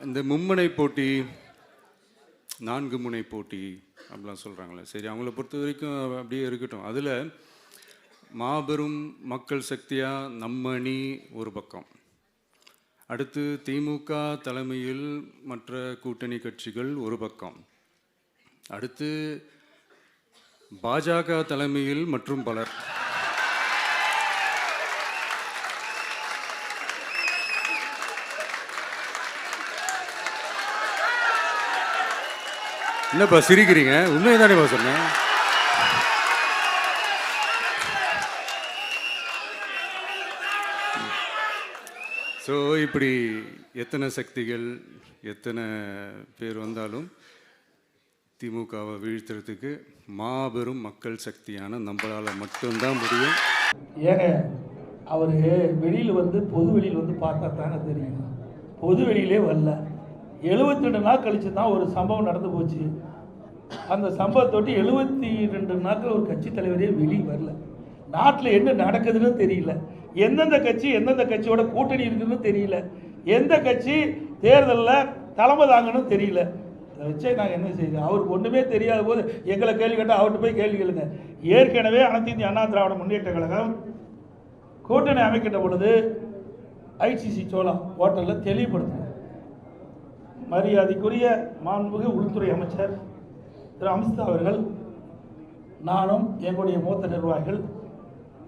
இந்த மும்முனை போட்டி, 4 முனை போட்டி அப்படிலாம் சொல்கிறாங்களே, சரி அவங்கள பொறுத்த வரைக்கும் அப்படியே இருக்கட்டும். அதில் மாபெரும் மக்கள் சக்தியாக நம்ம அணி ஒரு பக்கம், அடுத்து திமுக தலைமையில் மற்ற கூட்டணி கட்சிகள் ஒரு பக்கம், அடுத்து பாஜக தலைமையில் மற்றும் பலர். என்னப்பா சிரிக்கிறீங்க? உண்மையை தானேப்பா சொன்னேன். ஸோ இப்படி எத்தனை சக்திகள் எத்தனை பேர் வந்தாலும் திமுகவை வீழ்த்துறதுக்கு மாபெரும் மக்கள் சக்தியான நம்மளால் மட்டும்தான் முடியும். ஏங்க அவர் வெளியில் வந்து பொது வெளியில் வந்து பார்த்தா தானே தெரியும். பொது வெளியிலே வரல. 72 நாள் கழித்து தான் ஒரு சம்பவம் நடந்து போச்சு. அந்த சம்பவத்தொட்டி 72 நாட்கள் ஒரு கட்சி தலைவரே வெளியே வரல. நாட்டில் என்ன நடக்குதுன்னு தெரியல. எந்தெந்த கட்சி எந்தெந்த கட்சியோட கூட்டணி இருக்குன்னு தெரியல. எந்த கட்சி தேர்தலில் தலைமை தாங்கன்னு தெரியல. அதை வச்சே நாங்கள் என்ன செய்யுது? அவருக்கு ஒன்றுமே தெரியாத போது எங்களை கேள்வி கேட்டால் அவர்கிட்ட போய் கேள்வி கேளுங்க. ஏற்கனவே அனைத்து இந்திய அண்ணா திராவிட முன்னேற்ற கழகம் கூட்டணி அமைக்கின்ற பொழுது ஐசிசி சோழா ஹோட்டலில் தெளிவுபடுத்தினார். மரியாதைக்குரிய மாண்புமிகு உள்துறை அமைச்சர் திரு அமித்ஷா அவர்கள், நானும் எங்களுடைய மூத்த நிர்வாகிகள்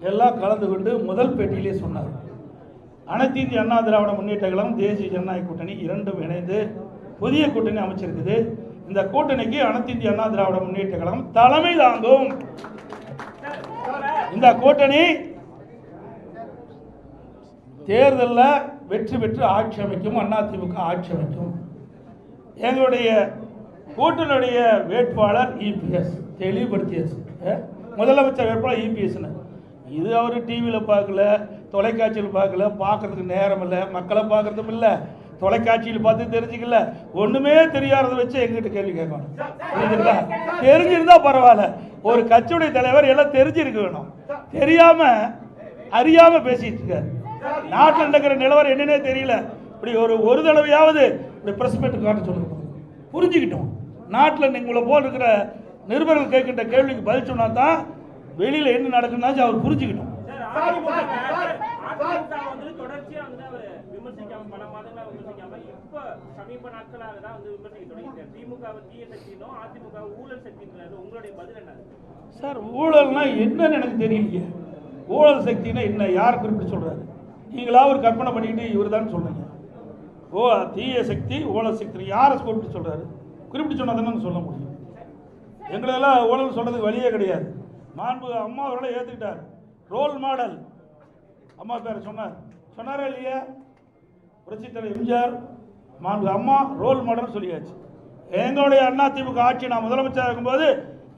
எல்லாம் கலந்து கொண்டு முதல் பேட்டியிலே சொன்னார், அனைத்து இந்திய அண்ணா திராவிட முன்னேற்ற கழகம் தேசிய ஜனநாயக கூட்டணி இரண்டும் இணைந்து புதிய கூட்டணி அமைச்சிருக்குது. இந்த கூட்டணிக்கு அனைத்து இந்திய அண்ணா திராவிட முன்னேற்ற கழகம் தலைமை தாங்கும். இந்த கூட்டணி தேர்தலில் வெற்றி பெற்று ஆட்சி அமைக்கும். அதிமுக ஆட்சி அமைக்கும். எங்களுடைய கூட்டணியுடைய வேட்பாளர் இபிஎஸ் தெளிவுபடுத்தியாச்சு. முதலமைச்சர் வேட்பாளர் இபிஎஸ்னு. இது அவர் டிவியில் பார்க்கல, தொலைக்காட்சியில் பார்க்கல, பார்க்கறதுக்கு நேரம் இல்லை, மக்களை பார்க்கறதும் இல்லை, தொலைக்காட்சியில் பார்த்து தெரிஞ்சுக்கல, ஒன்றுமே தெரியாததை வச்சு எங்கிட்ட கேள்வி கேட்கணும். புரியுதுங்களா? தெரிஞ்சிருந்தா பரவாயில்ல. ஒரு கட்சியுடைய தலைவர் எல்லாம் தெரிஞ்சிருக்க வேணும். தெரியாம அறியாம பேசிட்டு இருக்காரு. நாட்டில் நடக்கிற நிலவரம் என்னன்னே தெரியல. இப்படி ஒரு தடவையாவது இப்படி பிரஸ் மீட் காட்ட சொல்லுங்க, புரிஞ்சுக்கிட்டோம். நாட்டில் உங்களை போல் இருக்கிற நிருபர்கள் கேட்கின்ற கேள்விக்கு பதில் சொன்னா தான் வெளியில் என்ன நடக்குதுன்னு அவர் புரிஞ்சுக்கிட்டோம். சார் ஊழல்னா என்னன்னு எனக்கு தெரியலையே. ஊழல் சக்தினா என்ன? யார் குறிப்பிட்டு சொல்றாரு? நீங்களா ஒரு கற்பனை பண்ணிக்கிட்டு இவர் தான் சொல்றீங்க. தீய சக்தி ஊழல் சக்தி யாரை குறிப்பிட்டு சொல்றாரு? குறிப்பிட்டு சொன்னா தானே சொல்ல முடியும். எங்களெல்லாம் ஊழல் சொல்றதுக்கு வழியே கிடையாது. மாண்பு அம்மா அவர்களை ஏற்றுக்கிட்டார். ரோல் மாடல் அம்மா பேரை சொன்னாரா இல்லையா? புரட்சி தலைவர் எம்ஜிஆர், மாண்பு அம்மா ரோல் மாடல் சொல்லியாச்சு. எங்களுடைய அதிமுக ஆட்சி நான் முதலமைச்சராக இருக்கும்போது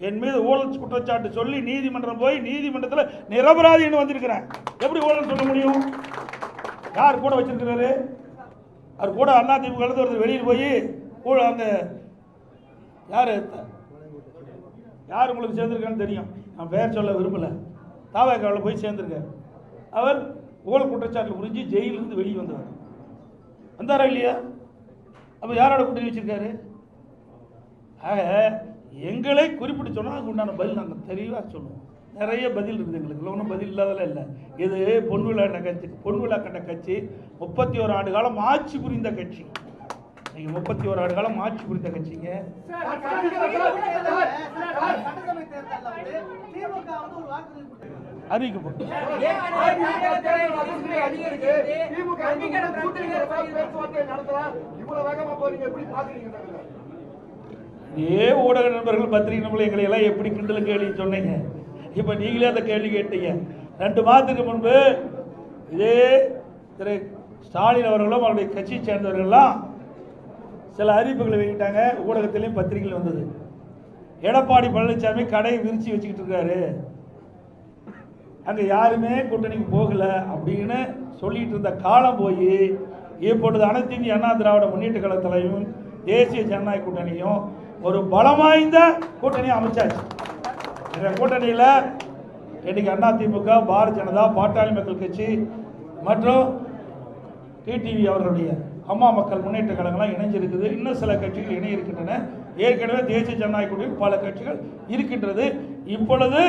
என் மீது ஊழல் குற்றச்சாட்டு சொல்லி நீதிமன்றம் போய் நீதிமன்றத்தில் நிரபராதின்னு வந்திருக்கிறேன். எப்படி ஊழல் சொல்ல முடியும்? யார் கூட வச்சிருக்கிறாரு? அவர் கூட அதிமுக ஒருத்தர் வெளியில் போய் அந்த யார் உங்களுக்கு சேர்ந்திருக்கான்னு தெரியும், நான் பெயர் சொல்ல விரும்பல. தாவேக்காவில் போய் சேர்ந்திருக்கார். அவர் ஊழல் குற்றச்சாட்டில் புரிஞ்சு ஜெயிலிருந்து வெளியே வந்தாரா இல்லையா? அப்போ யாரோட கூட்டணி வச்சிருக்காரு? ஆக எங்களை குறிப்பிட்டு சொன்னால் அதுக்கு உண்டான பதில் நாங்கள் தெளிவாக சொல்லுவோம். நிறைய பதில் இருக்குது எங்களுக்கு, ஒன்றும் பதில் இல்லாதெல்லாம் இல்லை. இது பொன்விழா கண்ட கட்சி 31 ஆண்டு காலம் ஆட்சி புரிந்த கட்சி. நீங்கள் 31 ஆண்டு காலம் ஆட்சி புரிந்த கட்சிங்க. அறிவிக்கப்படும். இதே ஊடக நண்பர்கள் பத்திரிகை நண்பர்கள் எங்களை எல்லாம் எப்படி கிண்டலும் கேள்வி சொன்னீங்க. இப்போ நீங்களே அந்த கேள்வி கேட்டீங்க. 2 மாதத்துக்கு முன்பு இதே திரு ஸ்டாலின் அவர்களும் அவருடைய கட்சியை சேர்ந்தவர்கள்லாம் சில அறிவிப்புகளை வெளியிட்டாங்க. ஊடகத்திலையும் பத்திரிகையில் வந்தது. எடப்பாடி பழனிசாமி கடையை விரிச்சு வச்சுக்கிட்டு இருக்காரு, அங்கே யாருமே கூட்டணிக்கு போகல அப்படின்னு சொல்லிட்டு இருந்த காலம் போய் இப்பொழுது அனைத்து இந்திய அண்ணா திராவிட முன்னேற்ற கழக தலைவரும் தேசிய ஜனநாயக கூட்டணியும் ஒரு பலம் வாய்ந்த கூட்டணியை அமைச்சாச்சு. இந்த கூட்டணியில் இன்னைக்கு அதிமுக, பாரதிய ஜனதா, பாட்டாளி மக்கள் கட்சி மற்றும் டிடிவி அவர்களுடைய அம்மா மக்கள் முன்னேற்ற கழகம்லாம் இணைஞ்சிருக்குது. இன்னும் சில கட்சிகள் இணை இருக்கின்றன. ஏற்கனவே தேசிய ஜனநாயக கூட்டணியில் பல கட்சிகள் இருக்கின்றது. இப்பொழுது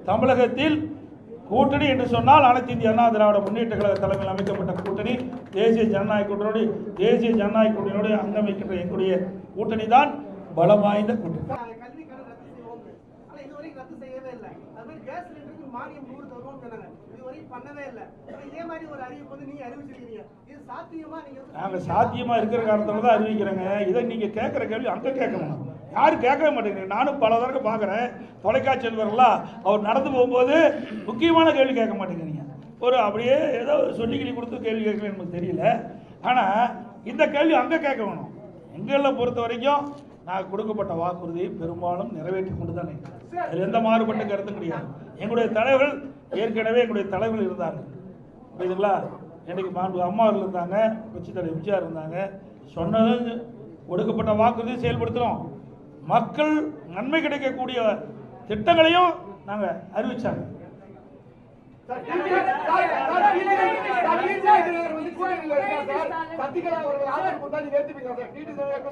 தமிழகத்தில் கூட்டணி என்று சொன்னால் அனைத்து இந்திய அண்ணா திராவிட முன்னேற்ற கழக தலைமையில் அமைக்கப்பட்ட கூட்டணி தேசிய ஜனநாயக கூட்டணியோடு அங்கமைக்கின்ற எங்களுடைய கூட்டணி தான் பலம் வாய்ந்த கூட்டணி. நாங்கள் சாத்தியமாக இருக்கிற காரணத்தில் தான் அறிவிக்கிறேங்க. இதை நீங்கள் கேட்குற கேள்வி அங்கே கேட்கணும், யாரும் கேட்கவே மாட்டேங்கிறீங்க. நானும் பல தடவை பார்க்குறேன் தொலைக்காட்சி நண்பர்களாக, அவர் நடந்து போகும்போது முக்கியமான கேள்வி கேட்க மாட்டேங்கிறீங்க. ஒரு அப்படியே ஏதோ சொல்லிக்கிளி கொடுத்து கேள்வி கேட்கல எனக்கு தெரியல. ஆனால் இந்த கேள்வி அங்கே கேட்க வேணும். எங்களை பொறுத்த வரைக்கும் நான் கொடுக்கப்பட்ட வாக்குறுதியை பெரும்பாலும் நிறைவேற்றி கொண்டு தான் இருக்கிறேன். அதில் எந்த மாறுபட்ட கருத்தும் கிடையாது. எங்களுடைய தலைவர்கள் ஏற்கனவே எங்களுடைய தலைவர்கள் இருந்தாங்க, புரியுதுங்களா? இன்றைக்கு மாண்பு அம்மா அவர்கள் இருந்தாங்க, கட்சி தலைவர் எம்ஜிஆர் இருந்தாங்க. சொன்னது கொடுக்கப்பட்ட வாக்குறுதியை செயல்படுத்துகிறோம். மக்கள் நன்மை கிடைக்கக்கூடிய திட்டங்களையும் நாங்கள் அறிவிச்சாங்க.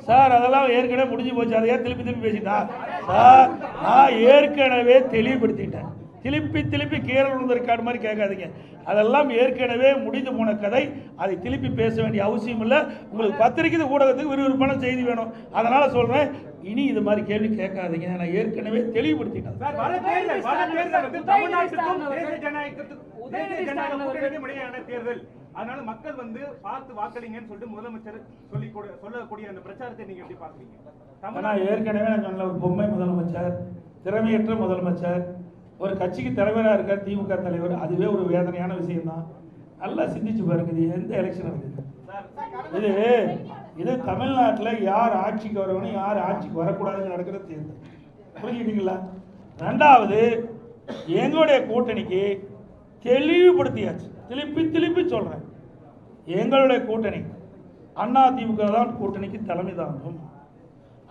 சார் அதெல்லாம் ஏற்கனவே முடிஞ்சு போச்சு. அதை ஏன் திருப்பி பேசிட்டா சார்? நான் ஏற்கனவே தெளிவுபடுத்திட்டேன். திருப்பி கீரல் விழுந்திருக்காடு மாதிரி கேட்காதீங்க. அதெல்லாம் ஏற்கனவே முடிந்து போன கதை. அதை திருப்பி பேச வேண்டிய அவசியம் இல்லை. உங்களுக்கு பத்திரிக்கை ஊடகத்துக்கு விறுவிறுப்பான செய்தி வேணும், அதனால சொல்றேன். இனி இது மாதிரி கேள்வி கேட்காதீங்க. நான் ஏற்கனவே தெளிவுபடுத்திட்டேன். அதனால மக்கள் வந்து பார்த்து வாக்களிங்கன்னு சொல்லிட்டு முதலமைச்சர் சொல்லக்கூடிய அந்த பிரச்சாரத்தை நீங்க எப்படி பாக்குறீங்க? ஏற்கனவே நான் சொன்ன ஒரு பொம்மை முதலமைச்சர், திறமையற்ற முதலமைச்சர், ஒரு கட்சிக்கு தலைவராக இருக்கார் திமுக தலைவர். அதுவே ஒரு வேதனையான விஷயம் தான். நல்லா சிந்திச்சு பாருங்க. இது எந்த எலெக்ஷன் இருக்குது? இது தமிழ்நாட்டில் யார் ஆட்சிக்கு வரணும், யார் ஆட்சிக்கு வரக்கூடாதுன்னு நடக்கிற தேர்தல். புரிஞ்சுக்கிட்டீங்களா? ரெண்டாவது, எங்களுடைய கூட்டணிக்கு தெளிவுபடுத்தியாச்சு. திருப்பி சொல்றேன், எங்களுடைய கூட்டணி அண்ணா திமுக தான் கூட்டணிக்கு தலைமை தாங்கும்.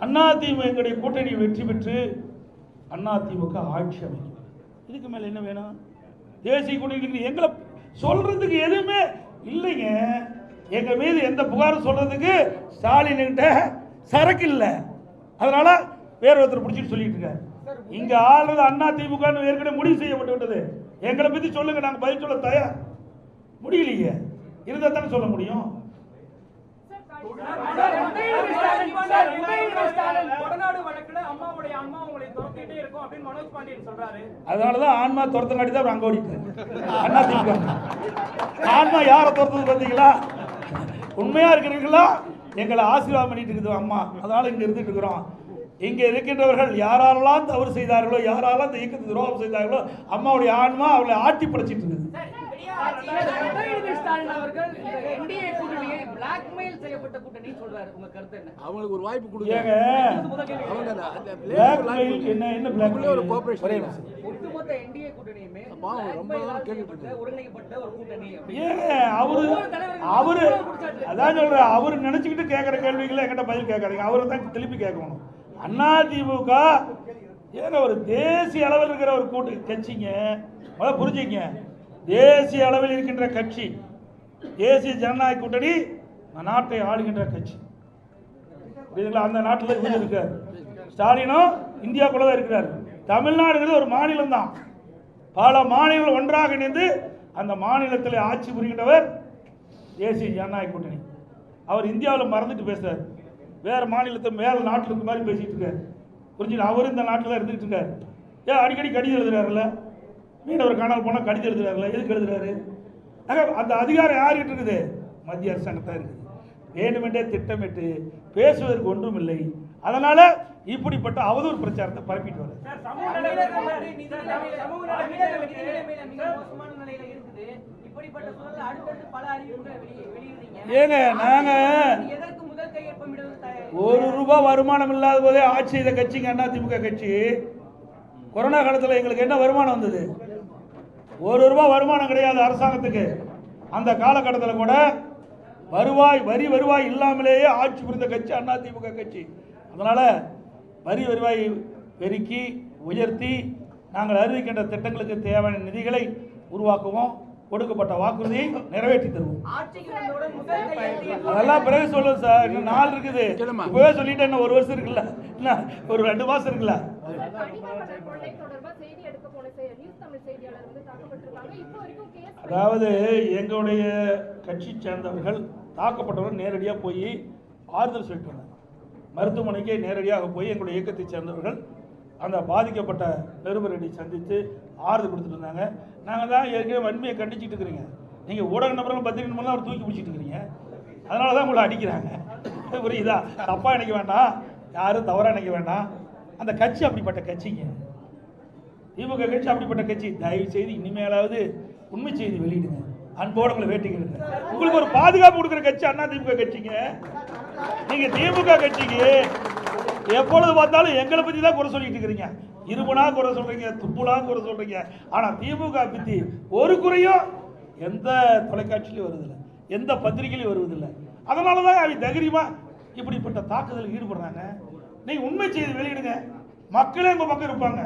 அண்ணா திமுக எங்களுடைய கூட்டணி வெற்றி பெற்று அண்ணா திமுக ஆட்சி அமைக்கும். இதுக்கு மேல என்ன வேணும்? தேசிய கூட்டணி எங்களை சொல்றதுக்கு எதுவுமே இல்லைங்க. எங்க மீது எந்த புகாரும் சொல்றதுக்கு ஸ்டாலின் கிட்ட சரக்கு இல்லை. அதனால வேற ஒருத்தர் பிடிச்சிட்டு சொல்லிட்டு இருக்காரு. இங்க ஆளுநர் அண்ணா திமுக ஏற்கனவே முடிவு செய்யப்பட்டு விட்டது. எங்களை பத்தி சொல்லுங்க, நாங்க பதில் சொல்ல தயார். முடியலையே, இருந்தா தானே சொல்ல முடியும். அதனாலதான் ஆன்மா துரத்தங்காட்டி தான் அங்க ஓடிட்டு அண்ணா திமுக. ஆன்மா யாரை துரத்தது பார்த்தீங்களா? உண்மையா இருக்கிறீங்களா? எங்களை ஆசீர்வாதம் பண்ணிட்டு இருக்குது அம்மா. அதனால இங்க இருந்துட்டு இருக்கிறோம். இங்க இருக்கின்றவர்கள் யாரெல்லாம் தவறு செய்தார்களோ, யாரெல்லாம் இந்த இயக்கத்துக்கு துரோகம் செய்தார்களோ, அம்மாவுடைய ஆன்மா அவளை ஆட்டி படைச்சிட்டு இருக்குது. அவங்களுக்கு ஒரு வாய்ப்பு கொடுங்க. அவரு நினைச்சுக்கிட்டு கேட்கிற கேள்விகளை என்கிட்ட பதில் கேட்காதீங்க. அவரை தான் திருப்பி கேட்கணும். அண்ணா திமுக ஏன்னா ஒரு தேசிய அளவில் இருக்கிற ஒரு கூட்டு கட்சிங்க. முதல்ல புரிஞ்சுங்க, தேசிய அளவில் இருக்கின்ற கட்சி தேசிய ஜனநாயக கூட்டணி நாட்டை ஆளுகின்ற கட்சி. அந்த நாட்டில் இவர் இருக்கார், ஸ்டாலினும் இந்தியாவுக்குள்ள தான் இருக்கிறார். தமிழ்நாடுங்கிறது ஒரு மாநிலம் தான். பல மாநிலங்கள் ஒன்றாக இணைந்து அந்த மாநிலத்தில் ஆட்சி புரிகின்றவர் தேசிய ஜனநாயக கூட்டணி. அவர் இந்தியாவில் மறந்துட்டு பேசுறார், வேற மாநிலத்தை மேல நாட்டில் இருக்க மாதிரி பேசிட்டு இருக்காரு. புரிஞ்சுட்டு அவரும் இந்த நாட்டில் தான் இருந்துகிட்டு இருக்காரு. ஏன் அடிக்கடி கடிதம் எழுதுறாருல்ல, மீனவர் காணால் போனால் கடிதம் எழுதுறாருல்ல, எதுக்கு எழுதுறாரு? அந்த அதிகாரம் யார்கிட்ட இருக்குது? மத்திய அரசாங்கத்தான் இருக்குது. வேண்டுமென்றே திட்டமிட்டு பேசுவதற்கு ஒன்றும் இல்லை. அதனால இப்படிப்பட்ட அவதூறு பிரச்சாரத்தை பரப்பிட்டு வர ஏங்க, நாங்க ₹1 வருமானம் இல்லாத போதே ஆட்சி செய்த கட்சிங்க அண்ணா திமுக கட்சி. கொரோனா காலத்தில் எங்களுக்கு என்ன வருமானம் வந்தது? ₹1 வருமானம் கிடையாது அரசாங்கத்துக்கு. அந்த காலகட்டத்தில் கூட வருவாய் இல்லாமலேயே ஆட்சி புரிந்த கட்சி அண்ணா திமுக கட்சி. அதனால வருவாய் பெருக்கி உயர்த்தி நாங்கள் அறிவிக்கின்ற திட்டங்களுக்கு தேவையான நிதிகளை உருவாக்குவோம். கொடுக்கப்பட்ட வாக்குறுதியை நிறைவேற்றி தருவோம். ஆட்சிக்கு வந்தவுடன் முதல் கையெழுத்து அதெல்லாம் பிறகு சொல்லுவோம் சார். இன்னும் நாள் இருக்குது. சொல்லுமா. இப்பவே சொல்லிட்டு இன்னும் 1 வருஷம் இருக்குல்ல, என்ன ஒரு 2 மாசம் இருக்குல்ல. அதாவது எங்களுடைய கட்சி சேர்ந்தவர்கள் தாக்கப்பட்டவர்கள் நேரடியாக போய் ஆறுதல் சொல்லிட்டு வந்தாங்க. மருத்துவமனைக்கே நேரடியாக போய் எங்களுடைய இயக்கத்தை சேர்ந்தவர்கள் அந்த பாதிக்கப்பட்ட நிருபர்களை சந்தித்து ஆறுதல் கொடுத்துட்டு இருந்தாங்க. நாங்கள் தான் ஏற்கனவே வன்மையை கண்டிச்சுட்டு இருக்கிறீங்க. நீங்கள் ஊடக நபர்கள் பத்திரிகை மூலம் அவர் தூக்கி பிடிச்சிட்டு இருக்கிறீங்க. அதனால தான் உங்களை அடிக்கிறாங்க. புரியுதா? தப்பாக நினைக்க வேண்டாம், யாரும் தவறாக நினைக்க வேண்டாம். அந்த கட்சி அப்படிப்பட்ட கட்சிங்க. திமுக கட்சி அப்படிப்பட்ட கட்சி. தயவு செய்து இனிமேலாவது உண்மை செய்தி வெளியிடுங்க. அன்போடு உங்களை வேட்டிக்கிடுங்க. உங்களுக்கு ஒரு பாதுகாப்பு கொடுக்குற கட்சி அண்ணா திமுக கட்சிங்க. நீங்க திமுக கட்சிக்கு எப்பொழுது பார்த்தாலும் எங்களை பத்தி தான் குறை சொல்லிட்டு இருக்கிறீங்க. இருமுனா குறை சொல்றீங்க, துப்புனா குறை சொல்றீங்க. ஆனா திமுக பத்தி ஒரு குறையும் எந்த தொலைக்காட்சியிலும் வருவதில்லை, எந்த பத்திரிகையிலும் வருவதில்லை. அதனாலதான் அவங்க தைரியமா இப்படிப்பட்ட தாக்குதலுக்கு ஈடுபடுறாங்க. நீங்க உண்மை செய்தி வெளியிடுங்க. மக்களே உங்க பக்கம் இருப்பாங்க.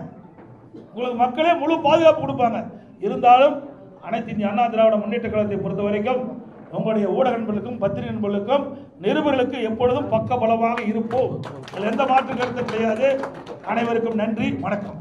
உங்களுக்கு மக்களே முழு பாதுகாப்பு கொடுப்பாங்க. இருந்தாலும் அனைத்து இந்திய அண்ணா திராவிட முன்னேற்ற கழகத்தை பொறுத்த வரைக்கும் உங்களுடைய ஊடக நண்பர்களுக்கும் பத்திரிகை நண்பர்களுக்கும் நிருபர்களுக்கு எப்பொழுதும் பக்க பலமாக இருப்போம். எந்த மாற்று கருத்தும் கிடையாது. அனைவருக்கும் நன்றி, வணக்கம்.